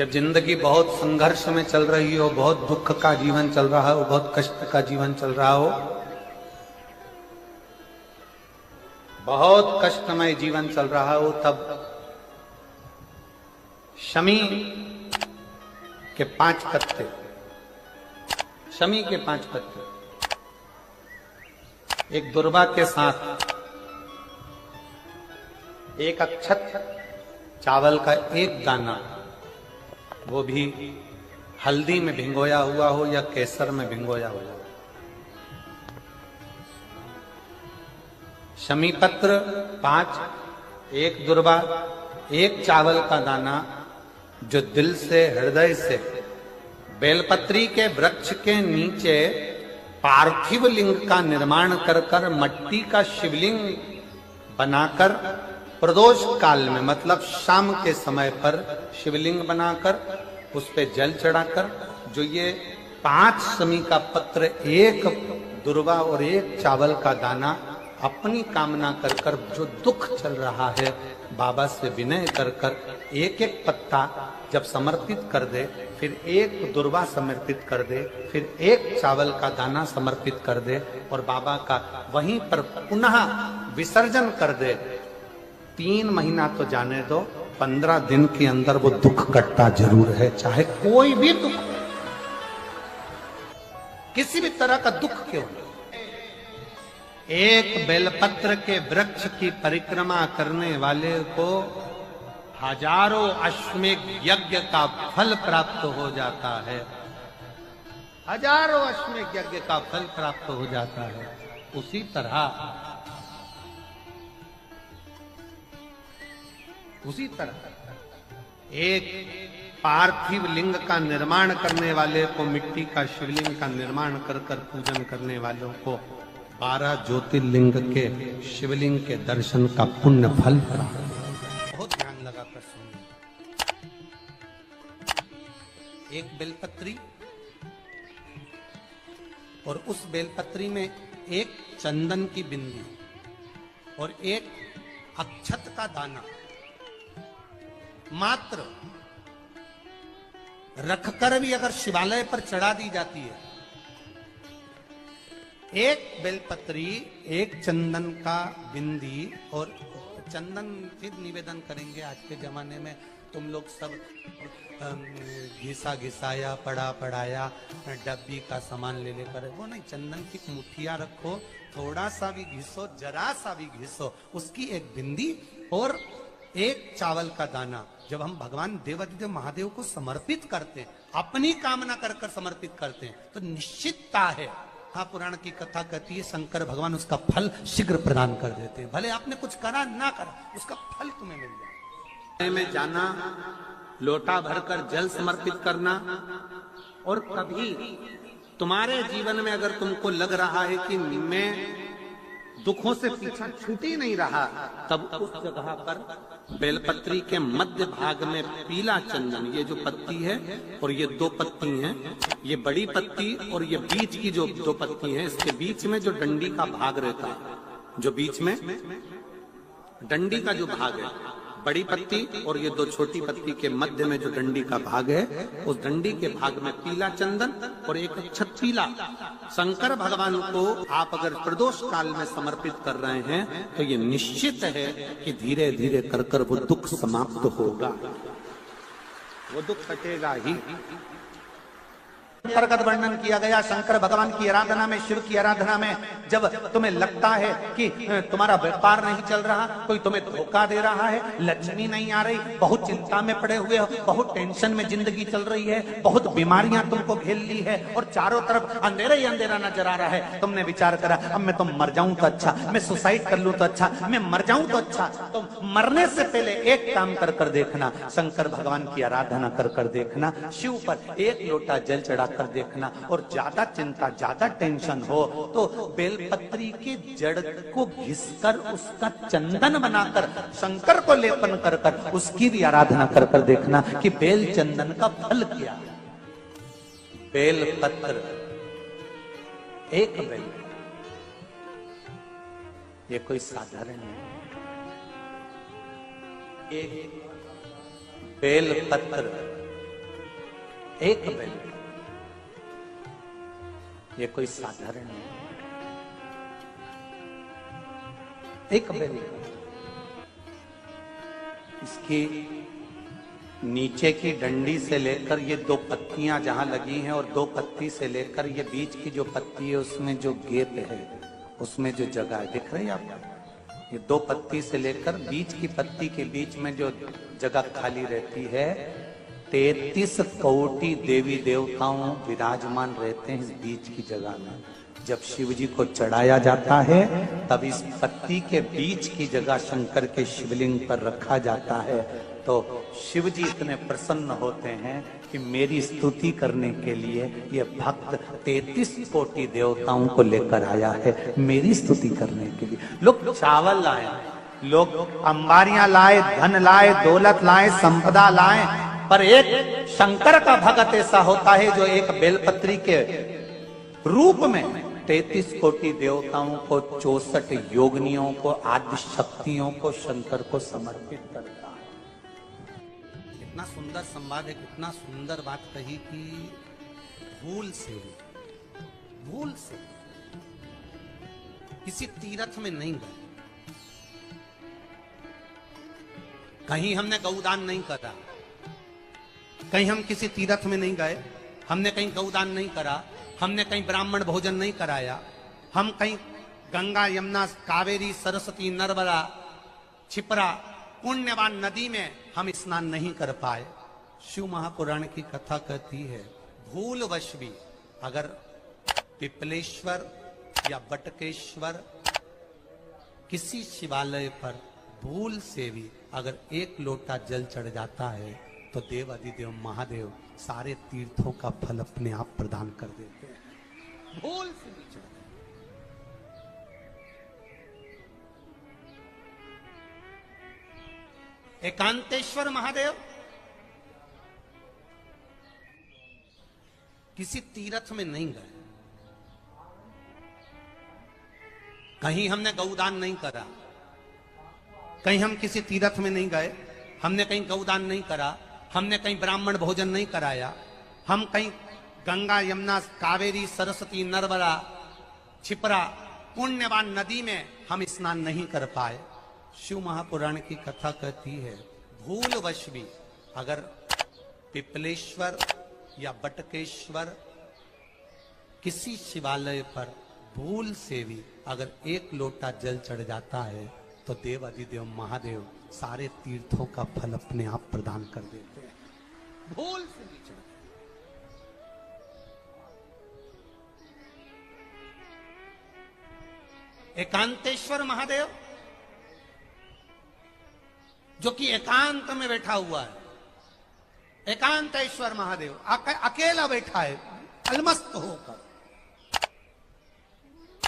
जब जिंदगी बहुत संघर्ष में चल रही हो, बहुत दुख का जीवन चल रहा हो, बहुत कष्ट का जीवन चल रहा हो, बहुत कष्टमय जीवन चल रहा हो, तब शमी के 5 पत्ते, शमी के 5 पत्ते एक दुर्वा के साथ एक अक्षत चावल का एक दाना, वो भी हल्दी में भिंगोया हुआ हो या केसर में भिंगोया हुआ हो, शमी पत्र 5, एक दुर्वा, एक चावल का दाना, जो दिल से हृदय से बेलपत्री के वृक्ष के नीचे पार्थिव लिंग का निर्माण कर कर मट्टी का शिवलिंग बनाकर प्रदोष काल में, मतलब शाम के समय पर शिवलिंग बनाकर उस पे जल चढ़ाकर, जो ये 5 शमी का पत्र, एक दुर्वा और एक चावल का दाना, अपनी कामना कर कर जो दुख चल रहा है बाबा से विनय कर कर एक एक पत्ता जब समर्पित कर दे, फिर एक दुर्वा समर्पित कर दे, फिर एक चावल का दाना समर्पित कर दे और बाबा का वहीं पर पुनः विसर्जन कर दे, 3 महीना तो जाने दो, 15 दिन के अंदर वो दुख कटता जरूर है, चाहे कोई भी दुख, किसी भी तरह का दुख क्यों न। एक बेलपत्र के वृक्ष की परिक्रमा करने वाले को हजारों अश्वमेघ यज्ञ का फल प्राप्त हो जाता है, हजारों अश्वमेघ यज्ञ का फल प्राप्त हो जाता है। उसी तरह एक पार्थिव लिंग का निर्माण करने वाले को, मिट्टी का शिवलिंग का निर्माण कर कर पूजन करने वालों को 12 ज्योतिर्लिंग के शिवलिंग के दर्शन का पुण्य फल प्राप्त। बहुत ध्यान लगाकर सुनिए। एक बेलपत्री और उस बेलपत्री में एक चंदन की बिंदी और एक अक्षत का दाना मात्र रखकर भी अगर शिवालय पर चढ़ा दी जाती है, एक बेलपत्री, एक चंदन का बिंदी, और चंदन फिर निवेदन करेंगे। आज के जमाने में तुम लोग सब घिसा घिसाया, पड़ा पढ़ाया, डब्बी का सामान ले लेकर, वो नहीं, चंदन की मुठिया रखो, थोड़ा सा भी घिसो, जरा सा भी घिसो, उसकी एक बिंदी और एक चावल का दाना, जब हम भगवान देवाधिदेव महादेव को समर्पित करते हैं, अपनी कामना कर कर समर्पित करते हैं, तो निश्चितता है, हाँ, पुराण की कथा कहती है शंकर भगवान उसका फल शीघ्र प्रदान कर देते हैं। भले आपने कुछ करा ना करा, उसका फल तुम्हें मिल जाए। में जाना, लोटा भरकर जल समर्पित करना, और कभी तुम्हारे जीवन में अगर तुमको लग रहा है कि मैं दुखों से पीछा छूट ही नहीं रहा, तब उस जगह पर बेलपत्री के मध्य भाग में पीला चंदन, ये जो पत्ती है और ये 2 पत्ती हैं, ये बड़ी पत्ती और ये बीच की जो 2 पत्ती हैं, इसके बीच में जो डंडी का भाग रहता है, जो बीच में डंडी का जो भाग है, बड़ी पत्ती और ये 2 छोटी पत्ती के मध्य में जो डंडी का भाग है, उस डंडी के भाग में पीला चंदन और एक अक्षत पीला, शंकर भगवान को आप अगर प्रदोष काल में समर्पित कर रहे हैं, तो ये निश्चित है कि धीरे धीरे कर कर वो दुख समाप्त होगा, वो दुख कटेगा ही। अंतर्गत वर्णन किया गया शंकर भगवान की आराधना में, शिव की आराधना में, जब तुम्हें लगता है कि तुम्हारा व्यापार नहीं चल रहा, कोई तुम्हें धोखा दे रहा है, लक्ष्मी नहीं आ रही, बहुत चिंता में पड़े हुए हो, बहुत टेंशन में जिंदगी चल रही है, बहुत बीमारियां तुमको घेर ली है और चारों तरफ अंधेरा ही अंधेरा नजर आ रहा है, तुमने विचार करा अब मैं तो मर जाऊं तो अच्छा, मैं सुसाइड कर लूं तो अच्छा, मैं मर जाऊं तो अच्छा, तो मरने से पहले एक काम कर कर देखना, शंकर भगवान की आराधना कर कर देखना, शिव पर एक लोटा जल चढ़ा कर देखना, और ज्यादा चिंता, ज्यादा टेंशन हो तो बेलपत्री के जड़ को घिसकर उसका चंदन बनाकर शंकर को लेपन कर कर उसकी भी आराधना कर कर देखना कि बेल चंदन का फल क्या है। बेलपत्र, एक बेल, ये कोई साधारण नहीं, एक बेलपत्र एक बेल, ये कोई साधारण नहीं, एक बेल। इसकी नीचे की डंडी से लेकर ये दो पत्तियां जहां लगी हैं और दो पत्ती से लेकर ये बीच की जो पत्ती है उसमें जो गेप है, उसमें जो जगह है, दिख रही है आपको? ये दो पत्ती से लेकर बीच की पत्ती के बीच में जो जगह खाली रहती है, 33 कोटि देवी देवताओं विराजमान रहते हैं इस बीच की जगह में। जब शिव जी को चढ़ाया जाता है तब इस पत्ती के बीच की जगह शंकर के शिवलिंग पर रखा जाता है, तो शिव जी इतने प्रसन्न होते हैं कि मेरी स्तुति करने के लिए ये भक्त 33 कोटि देवताओं को लेकर आया है, मेरी स्तुति करने के लिए। लोग चावल लाए, लोग अंबारियां लाए, धन लाए, दौलत लाए, संपदा लाए, पर एक शंकर का भक्त ऐसा होता है जो एक बेलपत्री के रूप में 33 कोटि देवताओं को, 64 योगिनियों को, आदि शक्तियों को शंकर को समर्पित करता है। कितना सुंदर संवाद है, कितना सुंदर बात कही कि भूल से किसी तीर्थ में नहीं गए, कहीं हमने गौदान नहीं करा, कहीं हम किसी तीर्थ में नहीं गए, हमने कहीं गौदान नहीं करा, हमने कहीं ब्राह्मण भोजन नहीं कराया, हम कहीं गंगा यमुना कावेरी सरस्वती नर्मदा छिपरा पुण्यवान नदी में हम स्नान नहीं कर पाए। शिव महापुराण की कथा कहती है भूलवश भी अगर पिपलेश्वर या बटकेश्वर किसी शिवालय पर भूल से भी अगर एक लोटा जल चढ़ जाता है तो देव अधिदेव महादेव सारे तीर्थों का फल अपने आप प्रदान कर देते हैं। भूल से भी चढ़ एकांतेश्वर महादेव किसी तीर्थ में नहीं गए, कहीं हमने गौदान नहीं करा, कहीं हम किसी तीर्थ में नहीं गए, हमने कहीं गौदान नहीं करा, हमने कहीं ब्राह्मण भोजन नहीं कराया, हम कहीं गंगा यमुना कावेरी सरस्वती नर्मदा छिपरा पुण्यवान नदी में हम स्नान नहीं कर पाए। शिव महापुराण की कथा कहती है भूलवश भी अगर पिपलेश्वर या बटकेश्वर किसी शिवालय पर भूल से भी अगर एक लोटा जल चढ़ जाता है तो देव अधिदेव महादेव सारे तीर्थों का फल अपने आप प्रदान कर देते हैं। भूल से भी चढ़ एकांतेश्वर महादेव जो कि एकांत में बैठा हुआ है, एकांतेश्वर महादेव अकेला बैठा है अलमस्त होकर।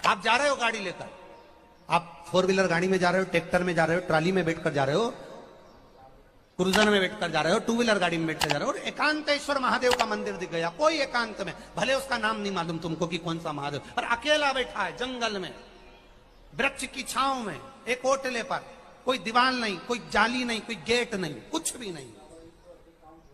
आप जा रहे हो गाड़ी लेकर, आप 4 व्हीलर गाड़ी में जा रहे हो, ट्रैक्टर में जा रहे हो, ट्राली में बैठकर जा रहे हो, क्रूजर में बैठकर जा रहे हो, 2 व्हीलर गाड़ी में बैठकर जा रहे हो, और एकांतेश्वर महादेव का मंदिर दिख गया, कोई एकांत में, भले उसका नाम नहीं मालूम तुमको कि कौन सा महादेव, पर अकेला बैठा है जंगल में, वृक्ष की छांव में, एक ओटले पर, कोई दीवार नहीं, कोई जाली नहीं, कोई गेट नहीं, कुछ भी नहीं।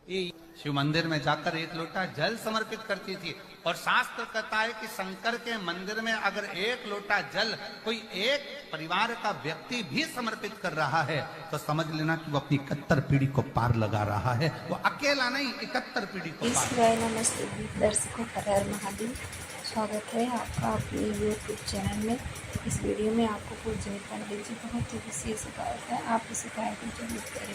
ये शिव मंदिर में जाकर एक लोटा जल समर्पित करती थी, और शास्त्र कहता है कि शंकर के मंदिर में अगर एक लोटा जल कोई एक परिवार का व्यक्ति भी समर्पित कर रहा है तो समझ लेना कि वो अपनी 71 पीढ़ी को पार लगा रहा है, वो अकेला नहीं 71 पीढ़ी को पार। नमस्ते दर्शकों, हर हर महादेव। स्वागत है आपका अपने यूट्यूब चैनल में। इस वीडियो में आपको पूज्य पंडित जी बहुत ही विशेष शिकायत है, आप इस शिकायत को जरूर करें।